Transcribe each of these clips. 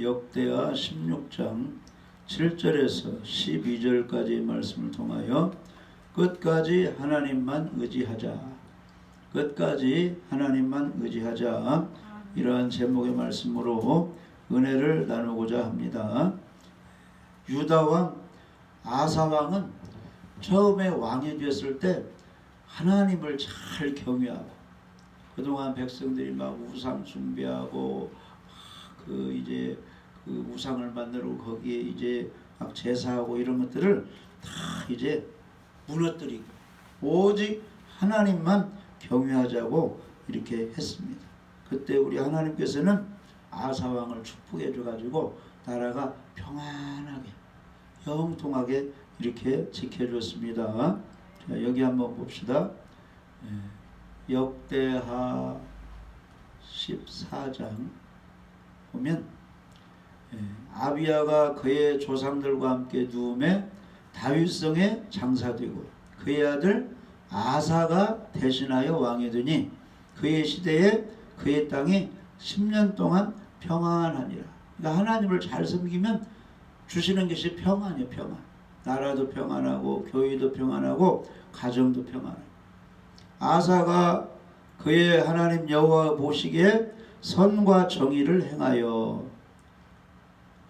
역대하 16장 7절에서 12절까지의 말씀을 통하여 끝까지 하나님만 의지하자, 끝까지 하나님만 의지하자, 이러한 제목의 말씀으로 은혜를 나누고자 합니다. 유다왕 아사왕은 처음에 왕이 되었을 때 하나님을 잘 경외하고, 그동안 백성들이 막 우상 숭배하고 그 우상을 만들고 거기에 이제 막 제사하고 이런 것들을 다 이제 무너뜨리고 오직 하나님만 경외하자고 이렇게 했습니다. 그때 우리 하나님께서는 아사왕을 축복해 줘가지고 나라가 평안하게 영통하게 이렇게 지켜줬습니다. 자, 여기 한번 봅시다. 역대하 14장 보면 아비야가 그의 조상들과 함께 누움에 다윗성에 장사되고 그의 아들 아사가 대신하여 왕이 되니 그의 시대에 그의 땅이 10년 동안 평안하니라. 그러니까 하나님을 잘 섬기면 주시는 것이 평안이에요. 평안. 나라도 평안하고 교회도 평안하고 가정도 평안하고. 아사가 그의 하나님 여호와 보시기에 선과 정의를 행하여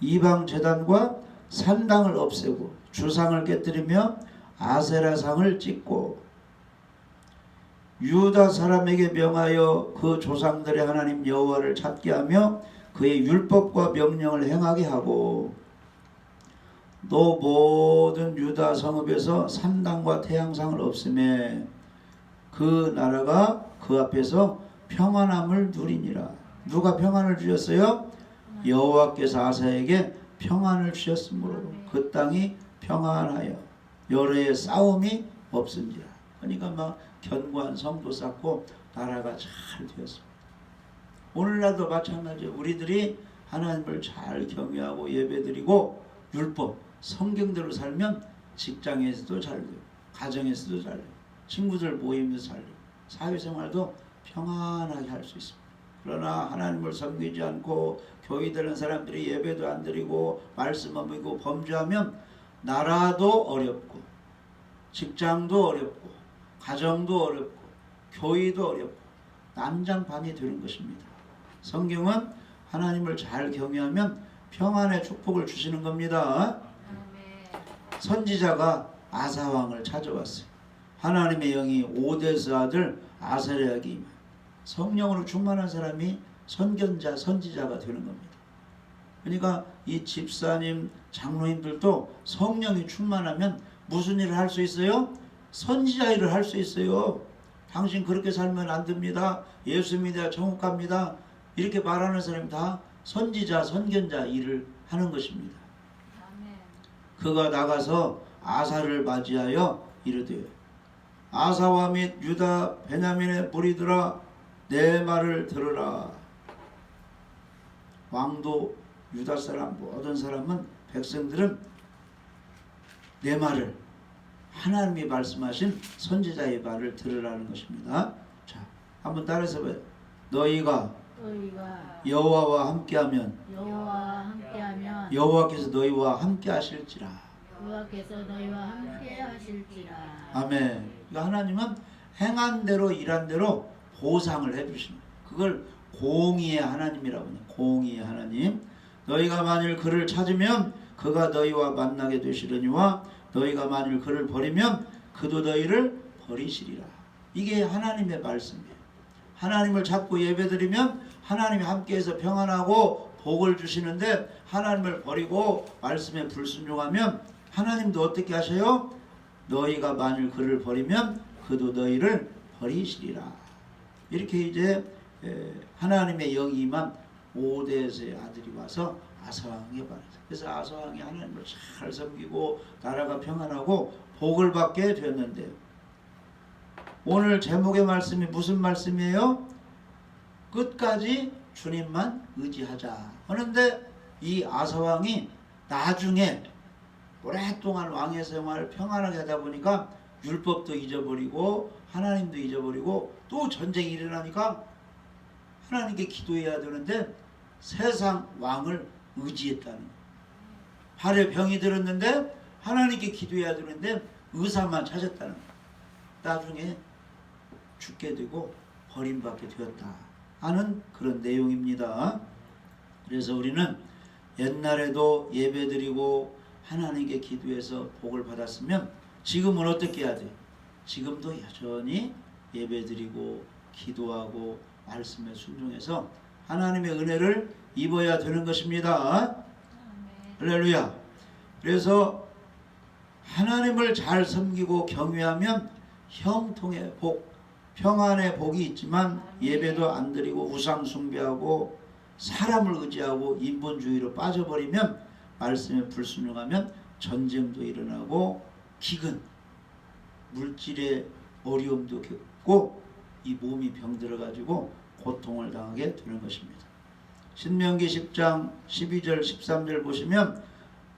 이방 제단과 산당을 없애고 주상을 깨뜨리며 아세라상을 찍고 유다 사람에게 명하여 그 조상들의 하나님 여호와를 찾게 하며 그의 율법과 명령을 행하게 하고, 또 모든 유다 성읍에서 산당과 태양상을 없애매 그 나라가 그 앞에서 평안함을 누리니라. 누가 평안을 주셨어요? 여호와께서 아사에게 평안을 주셨으므로 그 땅이 평안하여 여러 해의 싸움이 없은지라. 그러니까 막 견고한 성도 쌓고 나라가 잘 되었습니다. 오늘날도 마찬가지예요. 우리들이 하나님을 잘 경외하고 예배드리고 율법, 성경대로 살면 직장에서도 잘 돼요. 가정에서도 잘 돼요. 친구들 모임에서 잘 돼요. 사회생활도 평안하게 할 수 있습니다. 그러나 하나님을 섬기지 않고 교회 되는 사람들이 예배도 안 드리고 말씀 안 믿고 범죄하면 나라도 어렵고 직장도 어렵고 가정도 어렵고 교회도 어렵고 난장판이 되는 것입니다. 성경은 하나님을 잘 경외하면 평안의 축복을 주시는 겁니다. 선지자가 아사왕을 찾아왔어요. 하나님의 영이 오데스 아들 아사랴에게 임하여 성령으로 충만한 사람이 선견자, 선지자가 되는 겁니다. 그러니까 이 집사님, 장로님들도 성령이 충만하면 무슨 일을 할 수 있어요? 선지자 일을 할 수 있어요. 당신 그렇게 살면 안 됩니다. 예수 믿어야 천국 갑니다. 이렇게 말하는 사람이 다 선지자, 선견자 일을 하는 것입니다. 그가 나가서 아사를 맞이하여 이르되 아사와 및 유다 베냐민의 무리들아 내 말을 들으라. 왕도 유다 사람 모든 사람은 백성들은 내 말을 하나님이 말씀하신 선지자의 말을 들으라는 것입니다. 자, 한번 따라서 봐요. 너희가 여호와와 함께하면 여호와께서 너희와 함께 하실지라. 아멘. 그러니까 하나님은 행한 대로 일한 대로 보상을 해주시는 거예요. 그걸 공의의 하나님이라고 해요. 공의의 하나님. 너희가 만일 그를 찾으면 그가 너희와 만나게 되시려니와 너희가 만일 그를 버리면 그도 너희를 버리시리라. 이게 하나님의 말씀이에요. 하나님을 찾고 예배드리면 하나님이 함께해서 평안하고 복을 주시는데, 하나님을 버리고 말씀에 불순종하면 하나님도 어떻게 하셔요? 너희가 만일 그를 버리면 그도 너희를 버리시리라. 이렇게 이제 하나님의 영이 임한 오데스의 아들이 와서 아사왕에게 말했어요. 그래서 아사왕이 하나님을 잘 섬기고 나라가 평안하고 복을 받게 되었는데요. 오늘 제목의 말씀이 무슨 말씀이에요? 끝까지 주님만 의지하자. 그런데 이 아사왕이 나중에 오랫동안 왕의 생활을 평안하게 하다 보니까 율법도 잊어버리고 하나님도 잊어버리고 또 전쟁이 일어나니까 하나님께 기도해야 되는데 세상 왕을 의지했다는 거예요. 발에 병이 들었는데 하나님께 기도해야 되는데 의사만 찾았다는 거예요. 나중에 죽게 되고 버림받게 되었다 하는 그런 내용입니다. 그래서 우리는 옛날에도 예배드리고 하나님께 기도해서 복을 받았으면 지금은 어떻게 해야 돼요? 지금도 여전히 예배드리고 기도하고 말씀에 순종해서 하나님의 은혜를 입어야 되는 것입니다. 할렐루야. 그래서 하나님을 잘 섬기고 경외하면 형통의 복, 평안의 복이 있지만 예배도 안 드리고 우상 숭배하고 사람을 의지하고 인본주의로 빠져버리면 말씀에 불순종하면 전쟁도 일어나고 기근, 물질의 어려움도 겪고 이 몸이 병들어가지고 고통을 당하게 되는 것입니다. 신명기 10장 12절 13절 보시면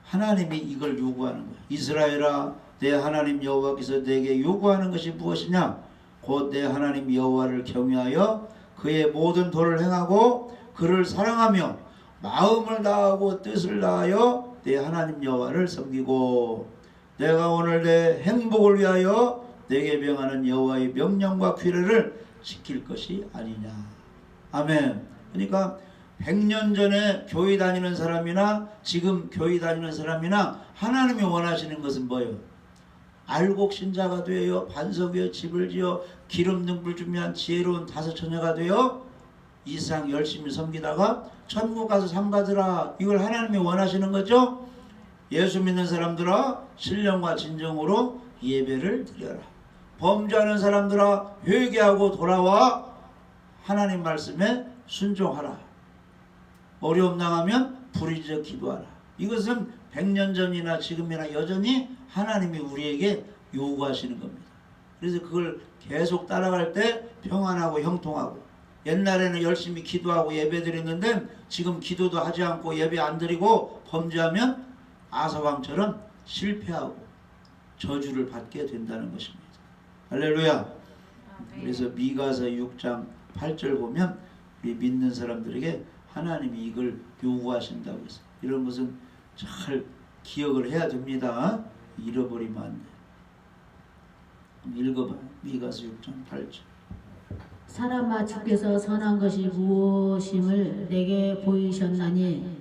하나님이 이걸 요구하는 거예요. 이스라엘아, 내 하나님 여호와께서 내게 요구하는 것이 무엇이냐? 곧 내 하나님 여호와를 경외하여 그의 모든 도를 행하고 그를 사랑하며 마음을 다하고 뜻을 다하여 내 하나님 여호와를 섬기고 내가 오늘 내 행복을 위하여 내게 명하는 여호와의 명령과 규례를 지킬 것이 아니냐. 아멘. 그러니까 100년 전에 교회 다니는 사람이나 지금 교회 다니는 사람이나 하나님이 원하시는 것은 뭐예요? 알곡 신자가 되어 반석 위에 집을 지어 기름 등불 준비한 지혜로운 다섯 처녀가 되어 이 세상 열심히 섬기다가 천국 가서 상 받으라. 이걸 하나님이 원하시는 거죠. 예수 믿는 사람들아 신령과 진정으로 예배를 드려라. 범죄하는 사람들아 회개하고 돌아와 하나님 말씀에 순종하라. 어려움 당하면 부르짖어 기도하라. 이것은 100년 전이나 지금이나 여전히 하나님이 우리에게 요구하시는 겁니다. 그래서 그걸 계속 따라갈 때 평안하고 형통하고, 옛날에는 열심히 기도하고 예배 드렸는데 지금 기도도 하지 않고 예배 안 드리고 범죄하면 아사왕처럼 실패하고 저주를 받게 된다는 것입니다. 할렐루야. 그래서 미가서 6장 8절 보면 우리 믿는 사람들에게 하나님이 이걸 요구하신다고 해서 이런 것은 잘 기억을 해야 됩니다. 잃어버리면 안 돼. 읽어봐. 미가서 6장 8절. 사람아, 주께서 선한 것이 무엇임을 내게 보이셨나니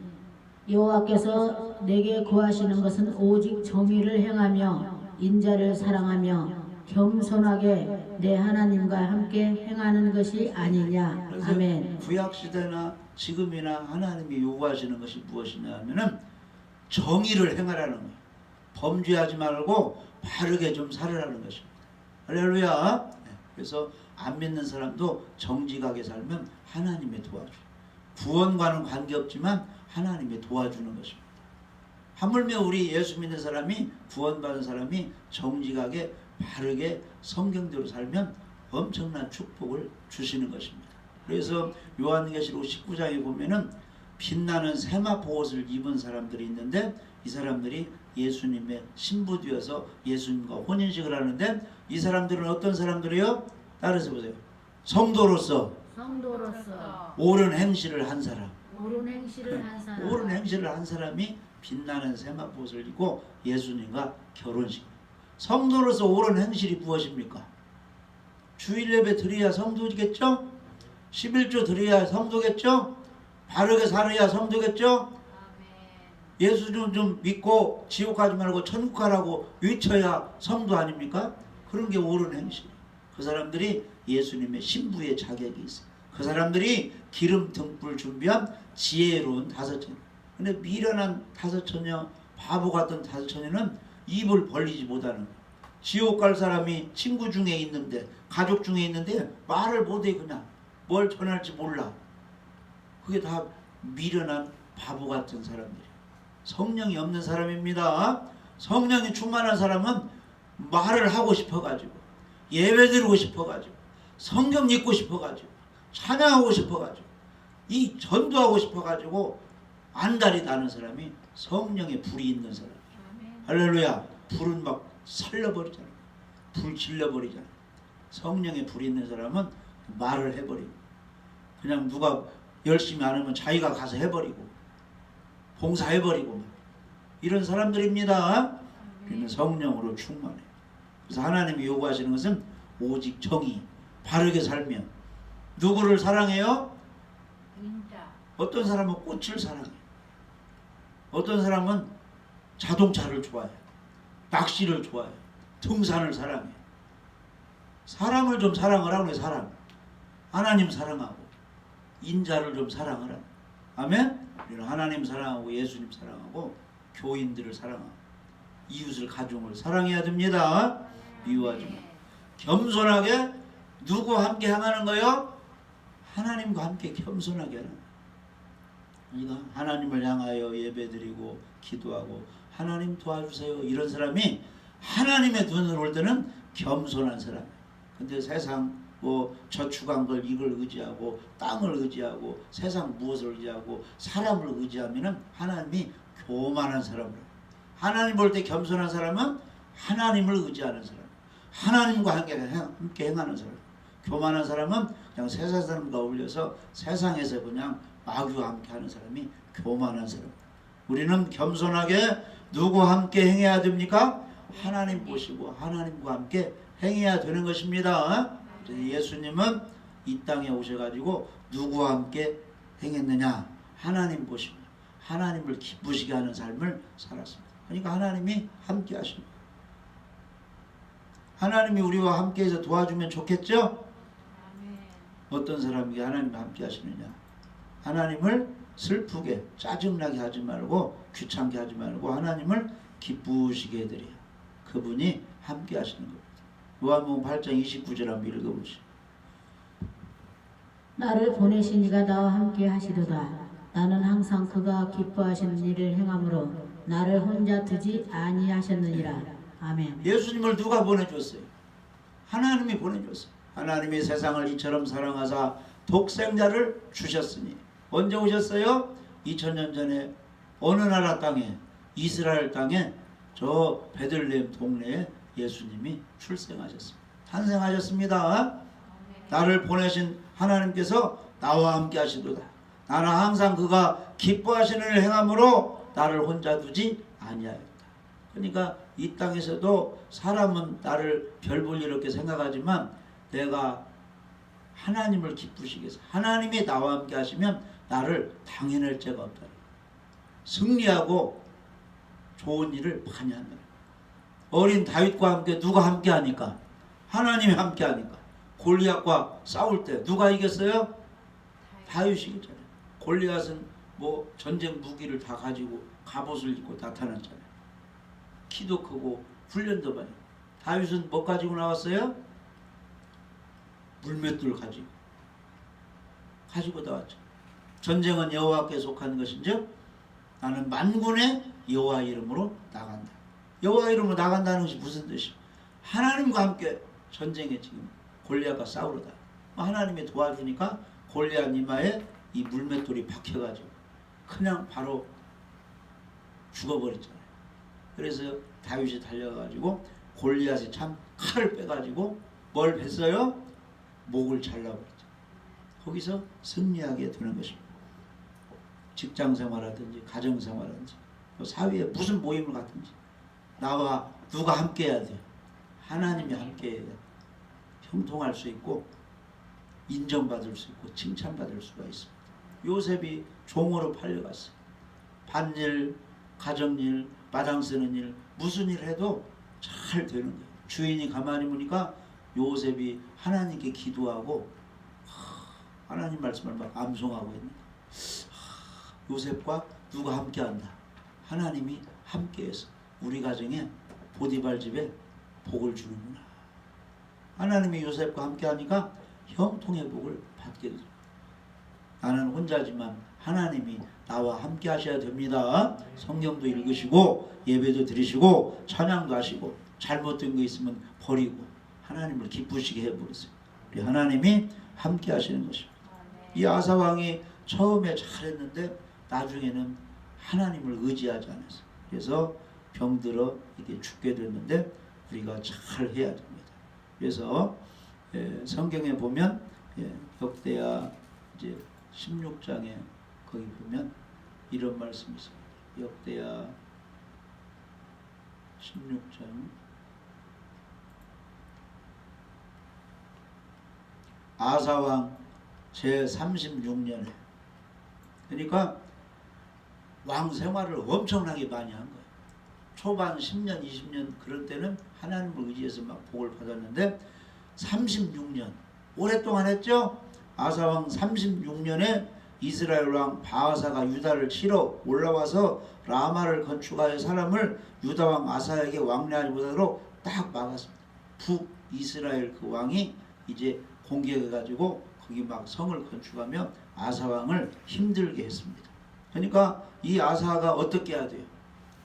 여호와께서 내게 구하시는 것은 오직 정의를 행하며 인자를 사랑하며 겸손하게 내 하나님과 함께 행하는 것이 아니냐. 아멘. 구약시대나 지금이나 하나님이 요구하시는 것이 무엇이냐 하면은 정의를 행하라는 거예요. 범죄하지 말고 바르게 좀 살으라는 것입니다. 할렐루야. 그래서 안 믿는 사람도 정직하게 살면 하나님의 도와줘요. 구원과는 관계없지만 하나님의 도와주는 것입니다. 하물며 우리 예수 믿는 사람이, 구원받은 사람이 정직하게 바르게 성경대로 살면 엄청난 축복을 주시는 것입니다. 그래서 요한계시록 19장에 보면은 빛나는 세마포 옷을 입은 사람들이 있는데 이 사람들이 예수님의 신부 되어서 예수님과 혼인식을 하는데 이 사람들은 어떤 사람들이요? 따라서 보세요. 성도로서 옳은 행실을 한 사람. 옳은 행실을 한 사람. 옳은 행실을 한 사람이 빛나는 세마포 옷을 입고 예수님과 결혼식. 성도로서 옳은 행실이 무엇입니까? 주일 예배 드려야 성도겠죠? 11조 드려야 성도겠죠? 바르게 살아야 성도겠죠? 예수 좀 믿고 지옥 가지 말고 천국 가라고 외쳐야 성도 아닙니까? 그런 게 옳은 행실. 그 사람들이 예수님의 신부의 자격이 있어요. 그 사람들이 기름 등불 준비한 지혜로운 다섯 처녀. 근데 미련한 다섯 처녀, 바보 같은 다섯 처녀는 입을 벌리지 못하는 거예요. 지옥 갈 사람이 친구 중에 있는데, 가족 중에 있는데 말을 못해. 그냥 뭘 전할지 몰라. 그게 다 미련한 바보 같은 사람들이에요. 성령이 없는 사람입니다. 성령이 충만한 사람은 말을 하고 싶어가지고, 예배 드리고 싶어가지고, 성경 읽고 싶어가지고, 찬양하고 싶어가지고, 이 전도하고 싶어가지고 안달이 나는 사람이 성령의 불이 있는 사람이에요. 할렐루야. 불은 막 살려버리잖아. 불 질러버리잖아. 성령의 불이 있는 사람은 말을 해버리고, 그냥 누가 열심히 안 하면 자기가 가서 해버리고, 봉사해버리고 막. 이런 사람들입니다. 우리는 성령으로 충만해요. 그래서 하나님이 요구하시는 것은 오직 정의, 바르게 살며. 누구를 사랑해요? 어떤 사람은 꽃을 사랑해요. 어떤 사람은 자동차를 좋아해요. 낚시를 좋아해요. 등산을 사랑해요. 사람을 좀 사랑을 하고, 사람. 하나님 사랑하고 인자를 좀 사랑을 하고. 아멘? 우리는 하나님 사랑하고 예수님 사랑하고 교인들을 사랑하고 이웃을 가족을 사랑해야 됩니다. 미워하지 마. 겸손하게 누구와 함께 향하는 거요? 하나님과 함께 겸손하게 하는 거예요. 그러니까 하나님을 향하여 예배드리고 기도하고 하나님 도와주세요. 이런 사람이 하나님의 눈을 볼 때는 겸손한 사람이에요. 근데 세상 뭐 저축한 걸 이걸 의지하고 땅을 의지하고 세상 무엇을 의지하고 사람을 의지하면은 하나님이 교만한 사람을. 하나님 볼 때 겸손한 사람은 하나님을 의지하는 사람, 하나님과 함께 행하는 사람. 교만한 사람은 그냥 세상 사람과 어울려서 세상에서 그냥 마귀와 함께 하는 사람이 교만한 사람. 우리는 겸손하게 누구와 함께 행해야 됩니까? 하나님 보시고 하나님과 함께 행해야 되는 것입니다. 예수님은 이 땅에 오셔가지고 누구와 함께 행했느냐? 하나님 보시고 하나님을 기쁘시게 하는 삶을 살았습니다. 그러니까 하나님이 함께 하십니다. 하나님이 우리와 함께해서 도와주면 좋겠죠? 어떤 사람에게 하나님이 함께 하시느냐? 하나님을 슬프게 짜증나게 하지 말고 귀찮게 하지 말고 하나님을 기쁘시게 해드려요. 그분이 함께 하시는 겁니다. 요한복음 8장 29절 한번 읽어보시죠. 나를 보내신 이가 나와 함께 하시도다. 나는 항상 그가 기뻐하시는 일을 행함으로 나를 혼자 두지 아니하셨느니라. 아멘. 예수님을 누가 보내줬어요? 하나님이 보내줬어요. 하나님이 세상을 이처럼 사랑하사 독생자를 주셨으니. 언제 오셨어요? 2000년 전에 어느 나라 땅에, 이스라엘 땅에 저 베들레헴 동네에 예수님이 출생하셨습니다. 탄생하셨습니다. 나를 보내신 하나님께서 나와 함께 하시도다. 나는 항상 그가 기뻐하시는 일을 행함으로 나를 혼자 두지 아니하였다. 그러니까 이 땅에서도 사람은 나를 별 볼 일 없게 생각하지만 내가 하나님을 기쁘시게 해서 하나님이 나와 함께 하시면 나를 당해낼 죄가 없다. 승리하고 좋은 일을 많이 한다. 어린 다윗과 함께 누가 함께 하니까? 하나님이 함께 하니까. 골리앗과 싸울 때 누가 이겼어요? 다윗이 이겼잖아요. 골리앗은 뭐 전쟁 무기를 다 가지고 갑옷을 입고 나타났잖아요. 키도 크고 훈련도 많이. 다윗은 뭐 가지고 나왔어요? 물맷돌 가지고 나왔죠. 전쟁은 여호와께 속한 것인즉 나는 만군의 여호와 이름으로 나간다. 여호와 이름으로 나간다는 것이 무슨 뜻이에요? 하나님과 함께 전쟁에 지금 골리앗과 싸우러다. 하나님이 도와주니까 골리앗 이마에 이 물맷돌이 박혀가지고 그냥 바로 죽어버렸잖아요. 그래서 다윗이 달려가지고 골리앗이 참 칼을 빼가지고 뭘 뺐어요? 목을 잘라버렸죠. 거기서 승리하게 되는 것입니다. 직장생활하든지 가정생활하든지 사회에 무슨 모임을 갖든지 나와 누가 함께 해야 돼요? 하나님이 함께 해야 형통할 수 있고 인정받을 수 있고 칭찬받을 수가 있습니다. 요셉이 종으로 팔려갔어요. 밭일, 가정일, 마당 쓰는 일 무슨 일 해도 잘 되는 거예요. 주인이 가만히 보니까 요셉이 하나님께 기도하고 하나님 말씀을 막 암송하고 있는 요셉과 누가 함께한다. 하나님이 함께해서 우리 가정에 보디발 집에 복을 주는구나. 하나님이 요셉과 함께하니까 형통의 복을 받게 됩니다. 나는 혼자지만 하나님이 나와 함께 하셔야 됩니다. 성경도 읽으시고 예배도 드리시고 찬양도 하시고 잘못된 거 있으면 버리고 하나님을 기쁘시게 해버리세요. 우리 하나님이 함께 하시는 것입니다. 이 아사왕이 처음에 잘했는데 나중에는 하나님을 의지하지 않았어요. 그래서 병들어 이게 죽게 됐는데 우리가 잘 해야 됩니다. 그래서 성경에 보면 역대하 이제 16장에 거기 보면 이런 말씀이 있습니다. 역대하 16장 아사왕 제36년에, 그러니까 왕 생활을 엄청나게 많이 한 거예요. 초반 10년 20년 그런 때는 하나님을 의지해서 막 복을 받았는데 36년 오랫동안 했죠. 아사왕 36년에 이스라엘 왕 바하사가 유다를 치러 올라와서 라마를 건축하여 사람을 유다 왕 아사에게 왕래하지 못하도록 딱 막았습니다. 북이스라엘 그 왕이 이제 공격해가지고 거기 막 성을 건축하며 아사왕을 힘들게 했습니다. 그러니까 이 아사가 어떻게 해야 돼요?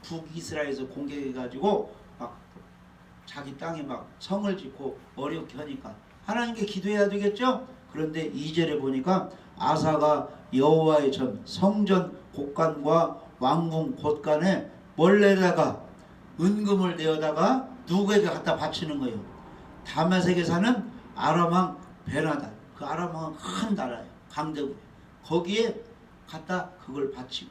북이스라엘에서 공격해가지고 막 자기 땅에 막 성을 짓고 어렵게 하니까 하나님께 기도해야 되겠죠? 그런데 2절에 보니까 아사가 여호와의 전 성전 곳간과 왕궁 곳간에 몰래다가 은금을 내어다가 누구에게 갖다 바치는 거예요? 다메섹에 사는 아람왕 베나다. 그 아람왕은 큰 나라예요. 강대국이에요. 거기에 갖다 그걸 바치고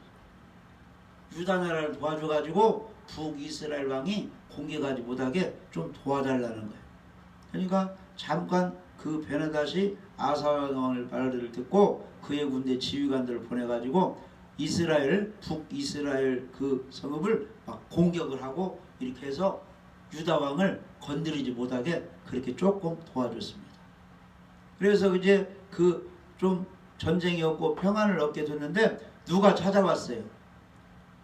유다 나라를 도와줘가지고 북이스라엘 왕이 공격하지 못하게 좀 도와달라는 거예요. 그러니까 잠깐 그 베나닷이 아사왕의 말을 듣고 그의 군대 지휘관들을 보내가지고 이스라엘 북이스라엘 그 성읍을 막 공격을 하고 이렇게 해서 유다 왕을 건드리지 못하게 그렇게 조금 도와줬습니다. 그래서 이제 그 좀 전쟁이 없고 평안을 얻게 됐는데 누가 찾아왔어요?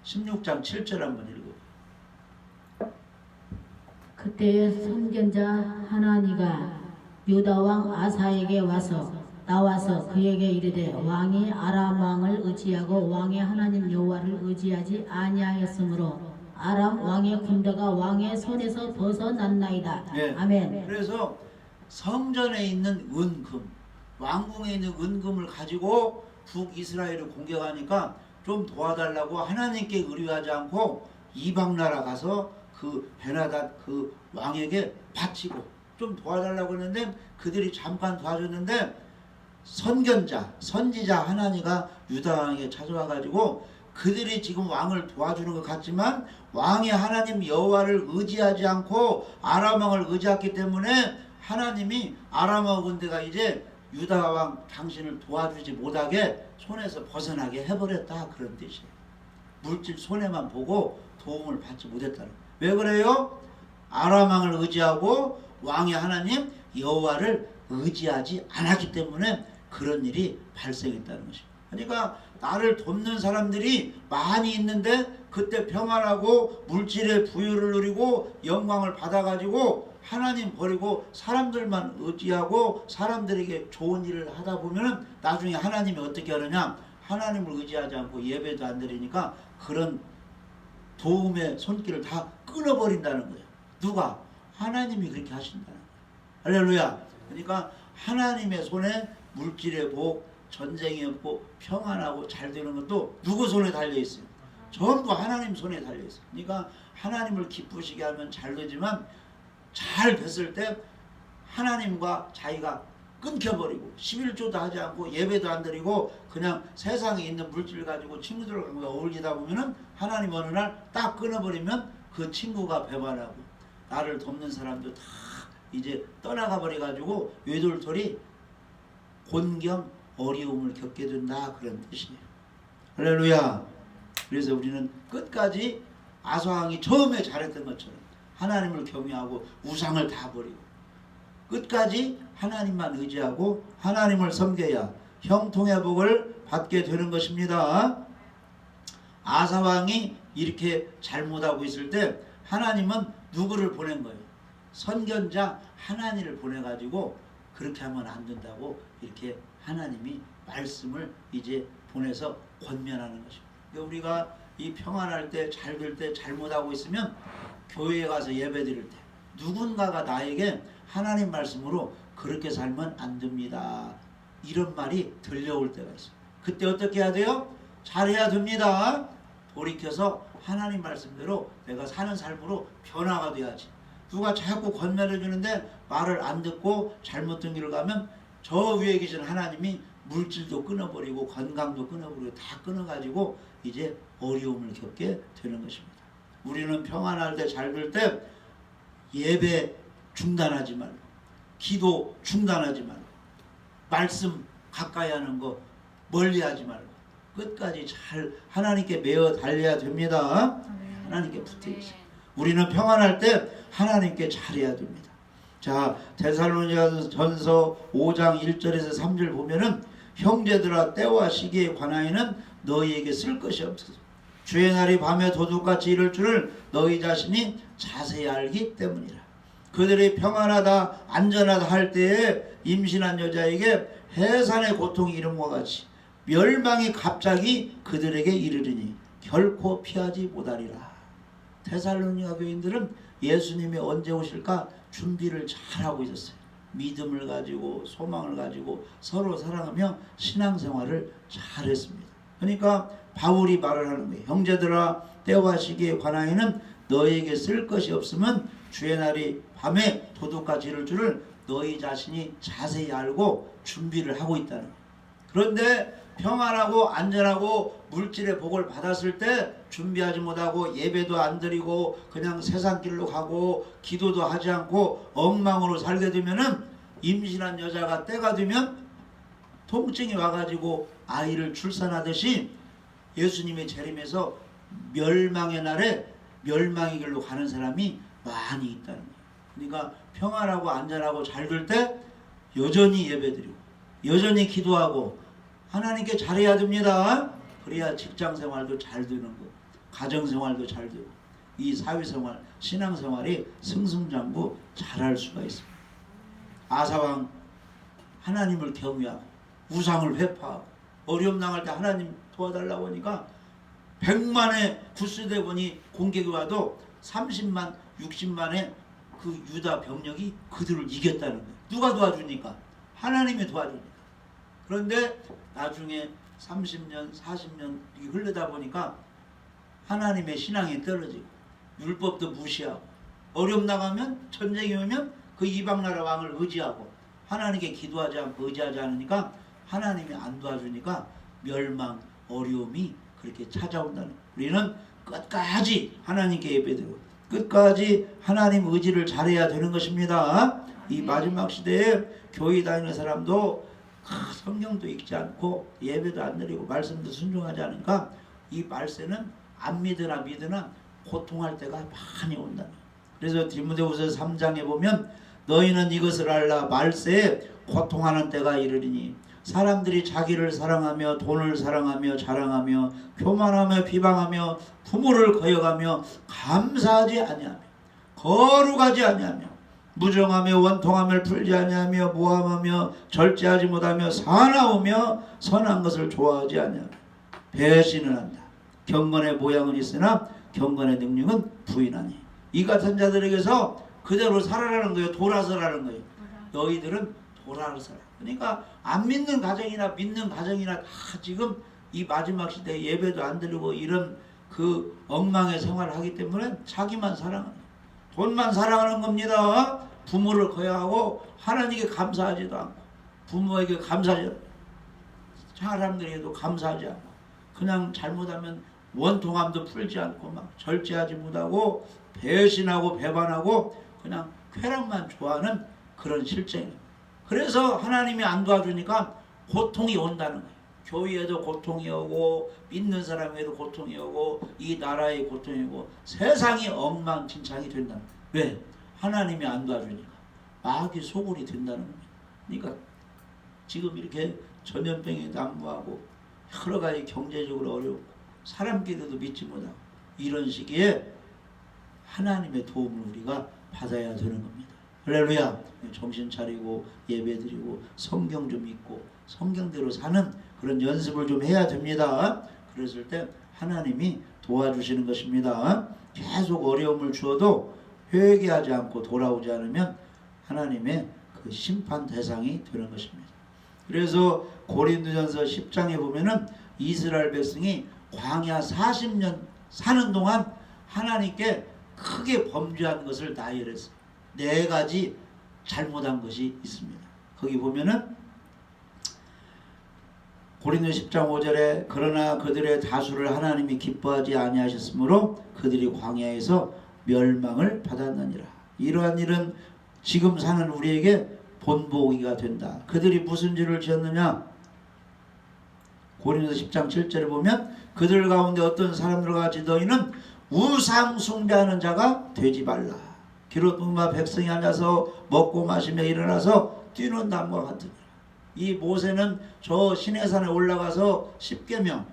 16장 7절 한번 읽어. 그때에 선견자 하나니가 유다 왕 아사에게 나와서 그에게 이르되 왕이 아람 왕을 의지하고 왕의 하나님 여호와를 의지하지 아니하였으므로 아람 왕의 군대가 왕의 손에서 벗어났나이다. 네. 아멘. 그래서 성전에 있는 은금, 왕궁에 있는 은금을 가지고 북이스라엘을 공격하니까 좀 도와달라고 하나님께 의뢰하지 않고 이방 나라 가서 그 베나닷 그 왕에게 바치고 좀 도와달라고 했는데 그들이 잠깐 도와줬는데 선지자 하나니가 유다 왕에게 찾아와가지고 그들이 지금 왕을 도와주는 것 같지만 왕의 하나님 여호와를 의지하지 않고 아람 왕을 의지했기 때문에 하나님이 아람 왕 군대가 이제 유다 왕 당신을 도와주지 못하게 손에서 벗어나게 해버렸다, 그런 뜻이에요. 물질 손해만 보고 도움을 받지 못했다는. 왜 그래요? 아람 왕을 의지하고 왕의 하나님 여호와를 의지하지 않았기 때문에 그런 일이 발생했다는 것입니다. 그러니까 나를 돕는 사람들이 많이 있는데 그때 평안하고 물질의 부유를 누리고 영광을 받아가지고 하나님 버리고 사람들만 의지하고 사람들에게 좋은 일을 하다 보면 나중에 하나님이 어떻게 하느냐, 하나님을 의지하지 않고 예배도 안 드리니까 그런 도움의 손길을 다 끊어버린다는 거예요. 누가? 하나님이 그렇게 하신다는 거예요. 할렐루야. 그러니까 하나님의 손에 물질의 복, 전쟁이 없고 평안하고 잘 되는 것도 누구 손에 달려있어요? 전부 하나님 손에 달려있어요. 그러니까 하나님을 기쁘시게 하면 잘 되지만 잘 됐을 때 하나님과 자기가 끊겨버리고 11조도 하지 않고 예배도 안 드리고 그냥 세상에 있는 물질 가지고 친구들과 어울리다 보면은 하나님 어느 날 딱 끊어버리면 그 친구가 배반하고 나를 돕는 사람도 다 이제 떠나가 버려가지고 외돌털이 곤경 어려움을 겪게 된다, 그런 뜻이에요. 할렐루야. 그래서 우리는 끝까지 아사왕이 처음에 잘했던 것처럼 하나님을 경외하고 우상을 다 버리고 끝까지 하나님만 의지하고 하나님을 섬겨야 형통의 복을 받게 되는 것입니다. 아사왕이 이렇게 잘못하고 있을 때 하나님은 누구를 보낸 거예요? 선견자 하나니를 보내가지고 그렇게 하면 안 된다고 이렇게 하나님이 말씀을 이제 보내서 권면하는 것입니다. 그러니까 우리가 이 평안할 때, 잘 될 때 잘못하고 있으면 교회에 가서 예배 드릴 때 누군가가 나에게 하나님 말씀으로 그렇게 살면 안 됩니다, 이런 말이 들려올 때가 있어요. 그때 어떻게 해야 돼요? 잘해야 됩니다. 돌이켜서 하나님 말씀대로 내가 사는 삶으로 변화가 돼야지. 누가 자꾸 권면해 주는데 말을 안 듣고 잘못된 길을 가면 저 위에 계신 하나님이 물질도 끊어버리고 건강도 끊어버리고 다 끊어가지고 이제 어려움을 겪게 되는 것입니다. 우리는 평안할 때, 잘 될 때 예배 중단하지 말고, 기도 중단하지 말고, 말씀 가까이 하는 거 멀리 하지 말고 끝까지 잘 하나님께 매어 달려야 됩니다. 하나님께 붙어 있어요. 우리는 평안할 때 하나님께 잘해야 됩니다. 자, 데살로니가전서 5장 1절에서 3절 보면은 형제들아, 때와 시기에 관하여는 너희에게 쓸 것이 없어서 주의 날이 밤에 도둑같이 이를 줄을 너희 자신이 자세히 알기 때문이라. 그들이 평안하다 안전하다 할 때에 임신한 여자에게 해산의 고통이 이름과 같이 멸망이 갑자기 그들에게 이르리니 결코 피하지 못하리라. 데살로니가 교인들은 예수님이 언제 오실까 준비를 잘하고 있었어요. 믿음을 가지고 소망을 가지고 서로 사랑하며 신앙생활을 잘했습니다. 그러니까 바울이 말을 하는 거예요. 형제들아, 때와 시기에 관하여는 너희에게 쓸 것이 없으면 주의 날이 밤에 도둑같이 이를 줄을 너희 자신이 자세히 알고 준비를 하고 있다는 거예요. 그런데 평안하고 안전하고 물질의 복을 받았을 때 준비하지 못하고 예배도 안 드리고 그냥 세상길로 가고 기도도 하지 않고 엉망으로 살게 되면은 임신한 여자가 때가 되면 통증이 와가지고 아이를 출산하듯이 예수님의 재림에서 멸망의 날에 멸망의 길로 가는 사람이 많이 있다는 거예요. 그러니까 평안하고 안전하고 잘 될 때 여전히 예배드리고 여전히 기도하고 하나님께 잘해야 됩니다. 그래야 직장생활도 잘 되는 거, 가정생활도 잘 되고 이 사회생활, 신앙생활이 승승장구 잘할 수가 있습니다. 아사왕 하나님을 경외하고 우상을 회파하고 어려움 당할 때 하나님 도와달라고 하니까 100만의 구스대군이 공격이 와도 30만, 60만의 그 유다 병력이 그들을 이겼다는 거예요. 누가 도와주니까? 하나님이 도와주니까. 그런데 나중에 30년, 40년이 흐르다 보니까 하나님의 신앙이 떨어지고 율법도 무시하고 어려움 나가면 전쟁이 오면 그 이방나라 왕을 의지하고 하나님께 기도하지 않고 의지하지 않으니까 하나님이 안 도와주니까 멸망, 어려움이 그렇게 찾아온다는 거예요. 우리는 끝까지 하나님께 예배드리고 끝까지 하나님 의지를 잘해야 되는 것입니다. 이 마지막 시대에 교회 다니는 사람도 성경도 읽지 않고 예배도 안 드리고 말씀도 순종하지 않으니까 이 말세는 안 믿으나 고통할 때가 많이 온다. 그래서 디모데후서 3장에 보면 너희는 이것을 알라. 말세에 고통하는 때가 이르리니 사람들이 자기를 사랑하며 돈을 사랑하며 자랑하며 교만하며 비방하며 부모를 거역하며 감사하지 아니하며 거룩하지 아니하며 무정하며 원통함을 풀지 아니하며 모함하며 절제하지 못하며 사나우며 선한 것을 좋아하지 아니하며 배신을 한다. 경건의 모양은 있으나 경건의 능력은 부인하니. 이 같은 자들에게서 그대로 살아라는 거예요. 돌아서라는 거예요. 너희들은 돌아서라. 그러니까 안 믿는 가정이나 믿는 가정이나 다 지금 이 마지막 시대에 예배도 안 드리고 이런 그 엉망의 생활을 하기 때문에 자기만 사랑하는 거예요. 돈만 사랑하는 겁니다. 부모를 거역하고 하나님께 감사하지도 않고 부모에게 감사하지 않고 사람들에게도 감사하지 않고 그냥 잘못하면 원통함도 풀지 않고 막 절제하지 못하고 배신하고 배반하고 그냥 쾌락만 좋아하는 그런 실정이에요. 그래서 하나님이 안 도와주니까 고통이 온다는 거예요. 교회에도 고통이 오고 믿는 사람에게도 고통이 오고 이 나라에 고통이 오고 세상이 엉망진창이 된다는 거예요. 왜? 하나님이 안 도와주니까 마귀 소굴이 된다는 겁니다. 그러니까 지금 이렇게 전염병에 난무하고 여러 가지 경제적으로 어렵고 사람끼리도 믿지 못하고 이런 시기에 하나님의 도움을 우리가 받아야 되는 겁니다. 할렐루야. 정신 차리고 예배드리고 성경 좀 읽고 성경대로 사는 그런 연습을 좀 해야 됩니다. 그랬을 때 하나님이 도와주시는 것입니다. 계속 어려움을 주어도 회개하지 않고 돌아오지 않으면 하나님의 그 심판 대상이 되는 것입니다. 그래서 고린도전서 10장에 보면은 이스라엘 백성이 광야 40년 사는 동안 하나님께 크게 범죄한 것을 나열했어요. 4가지 잘못한 것이 있습니다. 거기 보면은 고린도 10장 5절에 그러나 그들의 다수를 하나님이 기뻐하지 아니하셨으므로 그들이 광야에서 멸망을 받았느니라. 이러한 일은 지금 사는 우리에게 본보기가 된다. 그들이 무슨 죄를 지었느냐? 고린도 10장 7절에 보면 그들 가운데 어떤 사람들과 같이 너희는 우상 숭배하는 자가 되지 말라. 기록분과 백성이 앉아서 먹고 마시며 일어나서 뛰는 남과 같으니라. 이 모세는 저 시내산에 올라가서 10계명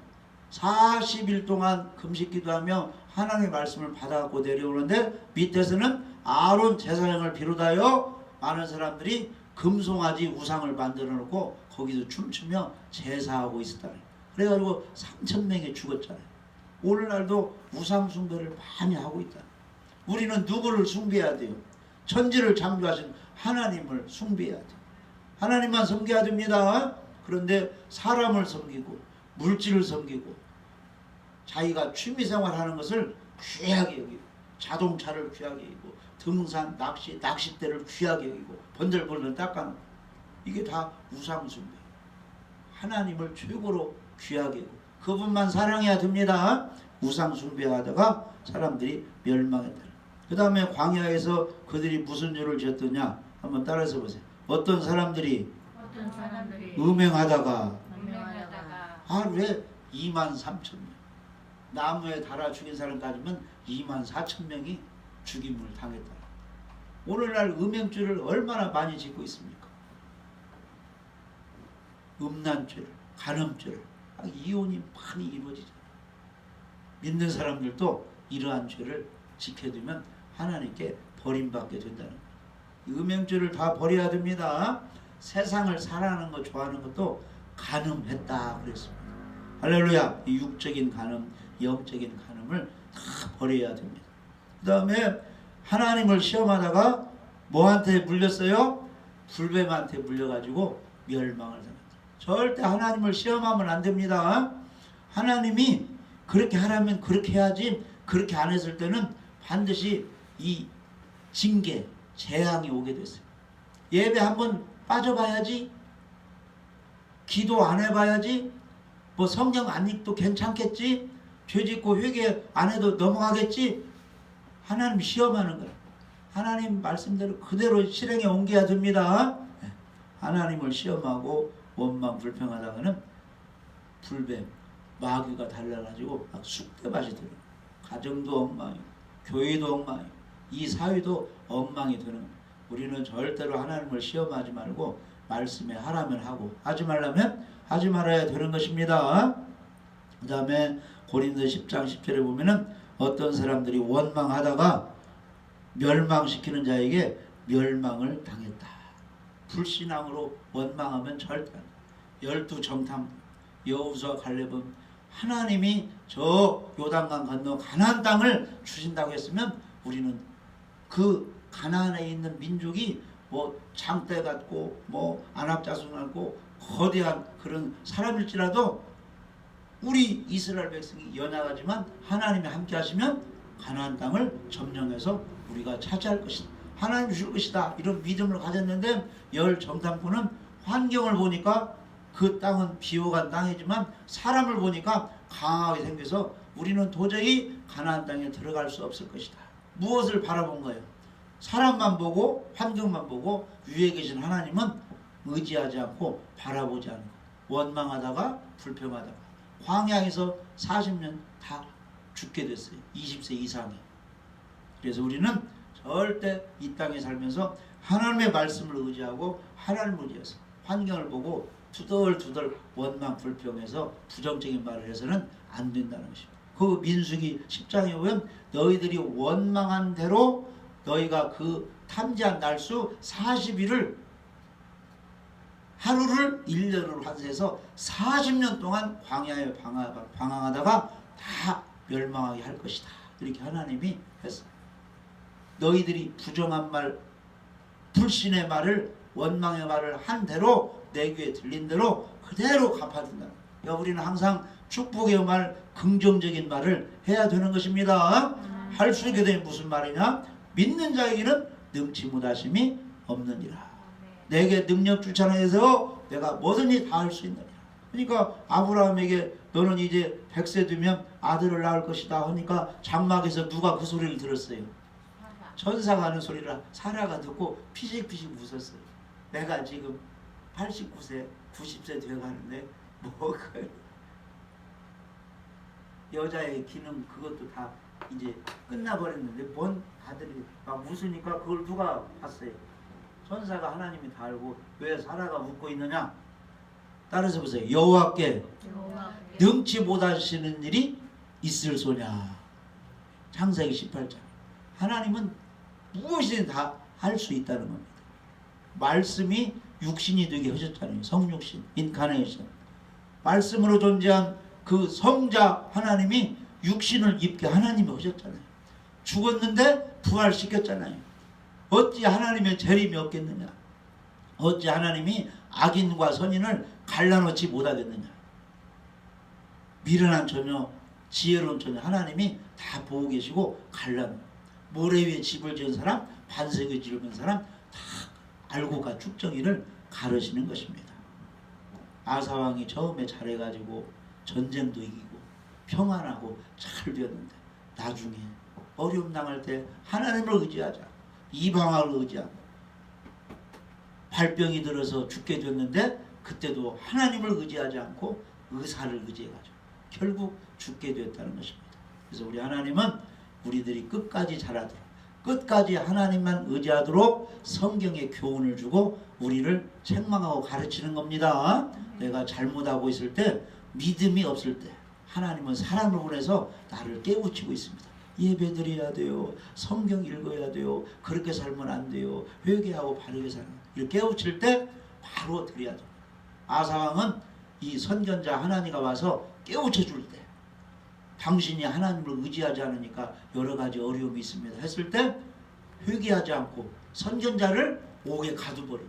40일 동안 금식 기도하며 하나님의 말씀을 받아갖고 내려오는데 밑에서는 아론 제사장을 비롯하여 많은 사람들이 금송아지 우상을 만들어 놓고 거기서 춤추며 제사하고 있었다. 그래가지고 3,000명이 죽었잖아요. 오늘날도 우상 숭배를 많이 하고 있다. 우리는 누구를 숭배해야 돼요? 천지를 창조하신 하나님을 숭배해야 돼요. 하나님만 섬겨야 됩니다. 그런데 사람을 섬기고 물질을 섬기고 자기가 취미생활하는 것을 귀하게 여기고 자동차를 귀하게 여기고 등산, 낚싯대를 귀하게 여기고 번들번들 닦아놓고 이게 다 우상숭배. 하나님을 최고로 귀하게 여기고 그분만 사랑해야 됩니다. 우상숭배하다가 사람들이 멸망했다. 그 다음에 광야에서 그들이 무슨 죄를 지었더냐 한번 따라서 보세요. 어떤 사람들이 음행하다가 하루에 23,000명 나무에 달아 죽인 사람 따지면 24,000명이 죽임을 당했다. 오늘날 음행죄를 얼마나 많이 짓고 있습니까? 음란죄를, 간음죄를 이혼이 많이 이루어지잖아요. 믿는 사람들도 이러한 죄를 지켜두면 하나님께 버림받게 된다는 거예요. 음행죄를 다 버려야 됩니다. 세상을 사랑하는 거 좋아하는 것도 간음했다 그랬습니다. 할렐루야. 이 육적인 간음, 영적인 간음을 다 버려야 됩니다. 그 다음에 하나님을 시험하다가 뭐한테 물렸어요? 불뱀한테 물려가지고 멸망을 당했다. 절대 하나님을 시험하면 안 됩니다. 하나님이 그렇게 하라면 그렇게 해야지 그렇게 안 했을 때는 반드시 이 징계, 재앙이 오게 됐어요. 예배 한번 빠져봐야지, 기도 안 해봐야지, 뭐 성경 안 읽도 괜찮겠지, 죄짓고 회개 안 해도 넘어가겠지. 하나님 시험하는 거야. 하나님 말씀대로 그대로 실행에 옮겨야 됩니다. 하나님을 시험하고 원망 불평하다가는 불뱀, 마귀가 달라가지고 막 쑥대밭이 들어요. 가정도 엉망이고 교회도 엉망이고 이 사회도 엉망이 되는 거예요. 우리는 절대로 하나님을 시험하지 말고 말씀에 하라면 하고 하지 말라면 하지 말아야 되는 것입니다. 그 다음에 고린도 10장 10절에 보면은 어떤 사람들이 원망하다가 멸망시키는 자에게 멸망을 당했다. 불신앙으로 원망하면 절대 안 돼. 12정탐 여호수아 갈렙은 하나님이 저 요단강 건너 가나안 땅을 주신다고 했으면 우리는 그 가나안에 있는 민족이 뭐 장대 같고 뭐 안압자손 같고 거대한 그런 사람일지라도 우리 이스라엘 백성이 연약하지만 하나님이 함께 하시면 가나안 땅을 점령해서 우리가 차지할 것이다. 하나님 주실 것이다. 이런 믿음을 가졌는데 열 정탐꾼은 환경을 보니까 그 땅은 비호간 땅이지만 사람을 보니까 강하게 생겨서 우리는 도저히 가나안 땅에 들어갈 수 없을 것이다. 무엇을 바라본 거예요? 사람만 보고 환경만 보고 위에 계신 하나님은 의지하지 않고 바라보지 않고 원망하다가 불평하다가 광야에서 40년 다 죽게 됐어요. 20세 이상이. 그래서 우리는 절대 이 땅에 살면서 하나님의 말씀을 의지하고 하나님을 의지해서 환경을 보고 투덜투덜 원망 불평해서 부정적인 말을 해서는 안 된다는 것입니다. 그 민수기 10장에 보면 너희들이 원망한 대로 너희가 그 탐지한 날수 40일을 하루를 1년으로 환세해서 40년 동안 광야에 방황하다가 다 멸망하게 할 것이다. 이렇게 하나님이 했어요. 너희들이 부정한 말, 불신의 말을 원망의 말을 한 대로 내 귀에 들린 대로 그대로 갚아준다. 그러니까 우리는 항상 축복의 말, 긍정적인 말을 해야 되는 것입니다. 할 수 있게 되면 무슨 말이냐? 믿는 자에게는 능치 못하심이 없느니라. 내게 능력 주찬하여서 내가 뭐든지 다 할 수 있느니라. 그러니까 아브라함에게 너는 이제 100세 되면 아들을 낳을 것이다 하니까 장막에서 누가 그 소리를 들었어요? 천사가 하는 소리라 사라가 듣고 피식피식 웃었어요. 내가 지금 89세 90세 돼가는데 뭐 그 여자의 기능 그것도 다 이제 끝나버렸는데 뭔 아들이 막 웃으니까 그걸 누가 봤어요? 천사가 하나님이 다 알고 왜 사라가 웃고 있느냐? 따라서 보세요. 여호와께 능치 못하시는 일이 있을 소냐. 창세기 18장. 하나님은 무엇이든 다 할 수 있다는 겁니다. 말씀이 육신이 되게 하셨잖아요. 성육신, 인카네이션. 말씀으로 존재한 그 성자 하나님이 육신을 입게 하나님이 하셨잖아요. 죽었는데 부활시켰잖아요. 어찌 하나님의 재림이 없겠느냐? 어찌 하나님이 악인과 선인을 갈라놓지 못하겠느냐? 미련한 처녀, 지혜로운 처녀 하나님이 다 보고 계시고 갈라놓. 모래 위에 집을 지은 사람, 반석에 지은 사람 다 알고 가 축정이를 가르시는 것입니다. 아사왕이 처음에 잘해가지고 전쟁도 이기고 평안하고 잘 되었는데 나중에 어려움 당할 때 하나님을 의지하자. 이방을 의지하고 발병이 들어서 죽게 됐는데 그때도 하나님을 의지하지 않고 의사를 의지해가지고 결국 죽게 됐다는 것입니다. 그래서 우리 하나님은 우리들이 끝까지 자라도록 끝까지 하나님만 의지하도록 성경의 교훈을 주고 우리를 책망하고 가르치는 겁니다. 내가 잘못하고 있을 때 믿음이 없을 때 하나님은 사람을 보내서 나를 깨우치고 있습니다. 예배드려야 돼요. 성경 읽어야 돼요. 그렇게 살면 안 돼요. 회개하고 바르게 살면 이렇게 깨우칠 때 바로 드려야 돼요. 아사왕은 이 선견자 하나니가 와서 깨우쳐 줄 때 당신이 하나님을 의지하지 않으니까 여러 가지 어려움이 있습니다 했을 때 회개하지 않고 선견자를 옥에 가두버리고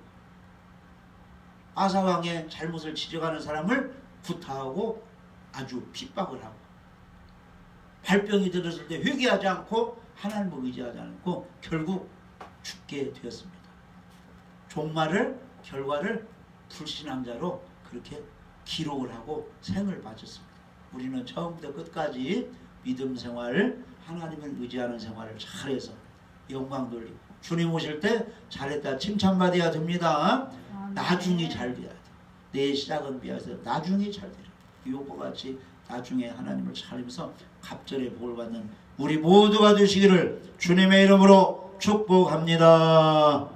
아사왕의 잘못을 지적하는 사람을 구타하고 아주 핍박을 하고 발병이 들었을 때 회개하지 않고 하나님을 의지하지 않고 결국 죽게 되었습니다. 종말을 결과를 불신한 자로 그렇게 기록을 하고 생을 바쳤습니다. 우리는 처음부터 끝까지 믿음 생활, 하나님을 의지하는 생활을 잘해서 영광 돌리고 주님 오실 때 잘했다 칭찬받아야 됩니다. 나중에 잘 돼야 돼. 내 시작은 비해서 나중에 잘 되라. 요거 같이 나중에 하나님을 잘하면서 갑절의 복을 받는 우리 모두가 되시기를 주님의 이름으로 축복합니다.